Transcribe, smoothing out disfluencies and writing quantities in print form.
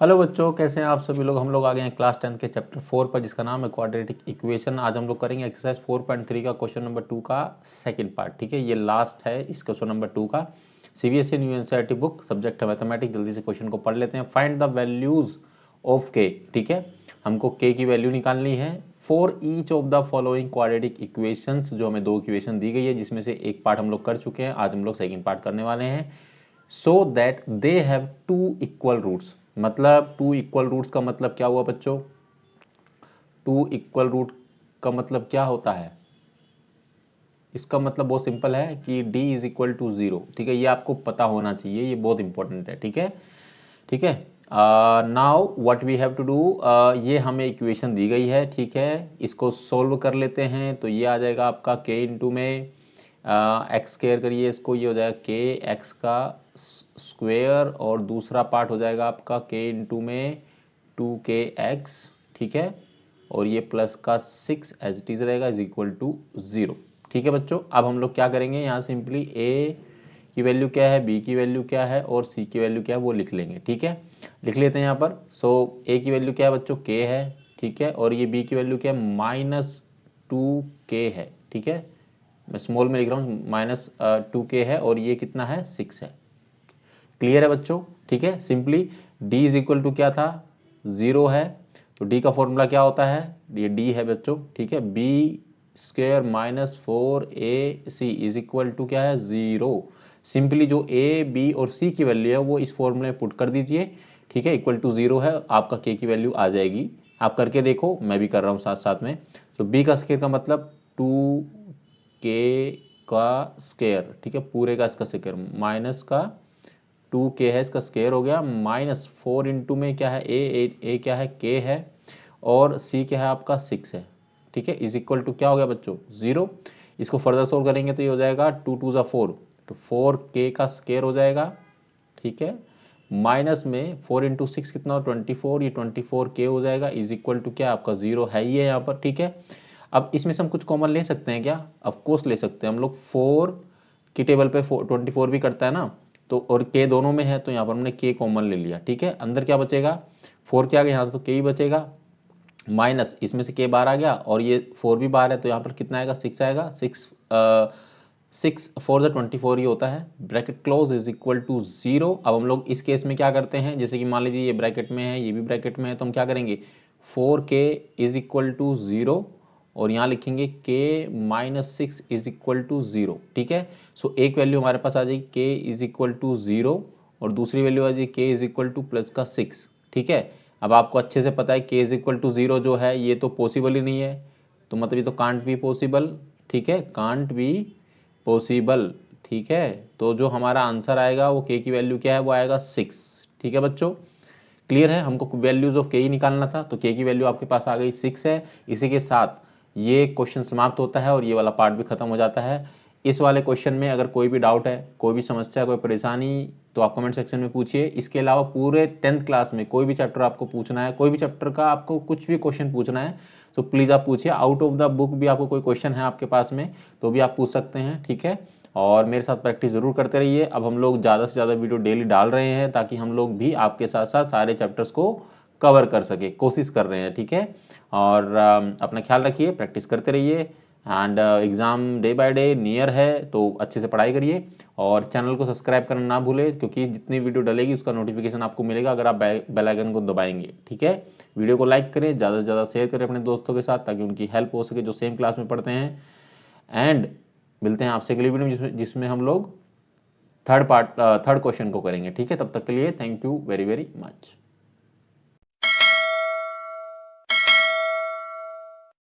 Hello बच्चों, कैसे हैं आप सभी लोग। हम लोग आ गए हैं क्लास 10 के चैप्टर 4 पर, जिसका नाम है क्वाड्रेटिक इक्वेशन। आज हम लोग करेंगे एक्सरसाइज 4.3 का क्वेश्चन नंबर 2 का सेकंड पार्ट। ठीक है, ये लास्ट है इस क्वेश्चन नंबर 2 का। CBSE new NCERT book, subject है मैथमेटिक्स। जल्दी से क्वेश्चन को पढ़ लेते हैं। फाइंड द वैल्यूज ऑफ के। ठीक है, हमको के की वैल्यू निकालनी है for each of the following quadratic equations. जो हमें 2 इक्वेशन दी गई है, जिसमें से एक पार्ट हम लोग कर चुके हैं, आज हम लोग सेकंड पार्ट करने वाले हैं। So that they have 2 equal roots. मतलब 2 इक्वल रूट्स का मतलब क्या हुआ बच्चों? 2 इक्वल रूट का मतलब क्या होता है? इसका मतलब बहुत सिंपल है कि d इज इक्वल टू 0। ठीक है, ये आपको पता होना चाहिए, ये बहुत इंपॉर्टेंट है। ठीक है, ठीक है। Now what we have to do, ये हमें इक्वेशन दी गई है। ठीक है, इसको सोल्व कर लेते हैं। तो ये आ जाएगा आपका k इंटू में एक्स स्क्वायर करिए इसको, ये हो जाएगा k एक्स का स्क्वायर, और दूसरा पार्ट हो जाएगा आपका k इंटू में 2kx। ठीक है, और ये प्लस का 6 एज इट इज रहेगा, इज इक्वल टू 0। ठीक है बच्चों, अब हम लोग क्या करेंगे, यहाँ सिंपली a की वैल्यू क्या है, b की वैल्यू क्या है और c की वैल्यू क्या है वो लिख लेंगे। ठीक है, लिख लेते हैं यहाँ पर। सो a की वैल्यू क्या है बच्चों, k है। ठीक है, और ये b की वैल्यू क्या है, -2k है। ठीक है, मैं स्मॉल में लिख रहा हूँ, -2k है, और ये कितना है, 6 है। क्लियर है बच्चों? ठीक है, simply d is equal to क्या था, 0 है। तो d का फॉर्मूला क्या होता है, ये d है बच्चों। ठीक है, b square -4ac is equal to क्या है, 0। सिंपली जो a b और c की वैल्यू है वो इस फॉर्मूले में पुट कर दीजिए। ठीक है, इक्वल टू 0 है, आपका k की वैल्यू आ जाएगी। आप करके देखो, मैं भी कर रहा हूँ साथ साथ में। तो b का स्क्वायर का मतलब 2k का स्क्वायर। ठीक है, पूरे का इसका स्क्वायर, माइनस का 2k है, इसका स्क्वायर हो गया, -4 इंटू में क्या है, ए क्या है, k है, और c क्या है आपका 6 है। ठीक है, इज इक्वल टू क्या हो गया बच्चों, 0। इसको फर्दर सोल्व करेंगे तो ये हो जाएगा 2 2 ज़ा 4, तो 4k का स्क्वायर हो जाएगा। ठीक है, माइनस में 4 इंटू 6 कितना हो, 24, ये 24k हो जाएगा, इज इक्वल टू क्या आपका 0 है ही है यहाँ पर। ठीक है, अब इसमें से हम कुछ कॉमन ले सकते हैं क्या? ऑफ कोर्स ले सकते हैं हम लोग। 4 की टेबल पे 24 भी करता है ना, तो और k दोनों में है, तो यहाँ पर हमने k कॉमन ले लिया। ठीक है, अंदर क्या बचेगा, 4 के आगे यहाँ से तो k ही बचेगा, माइनस इसमें से k बाहर आ गया, और ये 4 भी बाहर है, तो यहाँ पर कितना आएगा, 6 आएगा। 6 4 ज़ा 24 ही होता है, bracket close, is equal to 0। अब हम लोग इस केस में क्या करते हैं, जैसे कि मान लीजिए ये ब्रैकेट में है, ये भी ब्रैकेट में है, तो हम क्या करेंगे, 4k इज इक्वल टू 0, और यहाँ लिखेंगे k - 6 इज इक्वल टू 0। ठीक है, सो एक वैल्यू हमारे पास आ जाएगी k इज इक्वल टू 0, और दूसरी वैल्यू आ जाएगी k is equal two plus का 6। ठीक है, अब आपको अच्छे से पता है k इज इक्वल टू 0 जो है ये तो पॉसिबल ही नहीं है, तो मतलब ये तो कांट बी पॉसिबल। ठीक है, कांट बी पॉसिबल। ठीक है, तो जो हमारा आंसर आएगा वो k की वैल्यू क्या है, वो आएगा 6। ठीक है बच्चों, क्लियर है? हमको वैल्यूज ऑफ k ही निकालना था, तो k की वैल्यू आपके पास आ गई 6 है। इसी के साथ ये क्वेश्चन समाप्त होता है और ये वाला पार्ट भी खत्म हो जाता है। इस वाले क्वेश्चन में अगर कोई भी डाउट है, कोई भी समस्या, कोई परेशानी, तो आप कमेंट सेक्शन में पूछिए। इसके अलावा पूरे 10th क्लास में कोई भी चैप्टर आपको पूछना है, कोई भी चैप्टर का आपको कुछ भी क्वेश्चन पूछना है, तो प्लीज़ आप पूछिए। आउट ऑफ द बुक भी आपको कोई क्वेश्चन है आपके पास में, तो भी आप पूछ सकते हैं। ठीक है, और मेरे साथ प्रैक्टिस ज़रूर करते रहिए। अब हम लोग ज़्यादा से ज़्यादा वीडियो डेली डाल रहे हैं, ताकि हम लोग भी आपके साथ साथ सारे चैप्टर्स को कवर कर सके, कोशिश कर रहे हैं। ठीक है, और अपना ख्याल रखिए, प्रैक्टिस करते रहिए, and exam day by day near है, तो अच्छे से पढ़ाई करिए। और चैनल को सब्सक्राइब करना ना भूलें, क्योंकि जितनी वीडियो डलेगी उसका नोटिफिकेशन आपको मिलेगा अगर आप बेल आइकन को दबाएंगे। ठीक है, वीडियो को लाइक करें, ज़्यादा से ज़्यादा शेयर करें अपने दोस्तों के साथ, ताकि उनकी हेल्प हो सके जो सेम क्लास में पढ़ते हैं। एंड मिलते हैं आपसे अगली वीडियो में, जिसमें हम लोग थर्ड क्वेश्चन को करेंगे। ठीक है, तब तक के लिए thank you very very much.